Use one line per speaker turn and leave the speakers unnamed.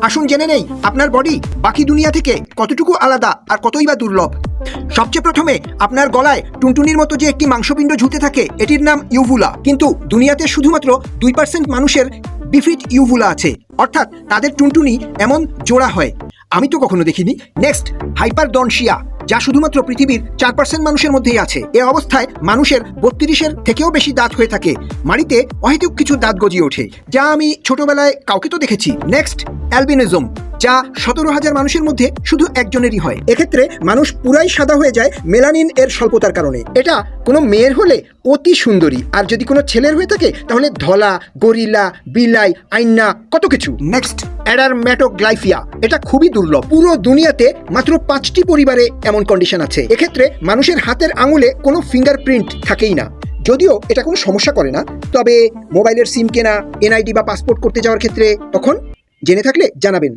আসুন জেনে নেই আপনার বডি বাকি দুনিয়া থেকে কতটুকু আলাদা আর কতই বা দুর্লভ। সবচেয়ে প্রথমে আপনার গলায় টুনটুনির মতো যে একটি মাংসপিণ্ড ঝুলতে থাকে এটির নাম ইউভুলা, কিন্তু দুনিয়াতে শুধুমাত্র 2% মানুষের বিফিট ইউভুলা আছে, অর্থাৎ তাদের টুনটুনি এমন জোড়া হয়। আমি তো কখনো দেখিনি। নেক্সট, হাইপারডনশিয়া, যা শুধুমাত্র পৃথিবীর 4% মানুষের মধ্যেই আছে। এ অবস্থায় মানুষের 32-এর থেকেও বেশি দাঁত হয়ে থাকে। মাড়িতে অহেতুক কিছু দাঁত গজিয়ে ওঠে, যা আমি ছোটবেলায় কাউকে তো দেখেছি। নেক্সট, অ্যালবিনিজম, যা 17,000 মানুষের মধ্যে শুধু একজনেরই হয়। এক্ষেত্রে মানুষ পুরাই সাদা হয়ে যায় মেলানিন এর স্বল্পতার কারণে। এটা কোনো মেয়ের হলে অতি সুন্দরী, আর যদি কোনো ছেলের হয়ে থাকে তাহলে ধলা, গরিলা, বিলাই, আইনা, কত কিছু। নেক্সট, অ্যাডারম্যাটোগ্লাইফিয়া, এটা খুবই দুর্লভ। পুরো দুনিয়াতে মাত্র 5টি পরিবারে এমন কন্ডিশন আছে। এক্ষেত্রে মানুষের হাতের আঙুলে কোনো ফিঙ্গারপ্রিন্ট থাকেই না। যদিও এটা কোনো সমস্যা করে না, তবে মোবাইলের সিম কেনা, এনআইডি বা পাসপোর্ট করতে যাওয়ার ক্ষেত্রে তখন জেনে থাকলে জানাবেন।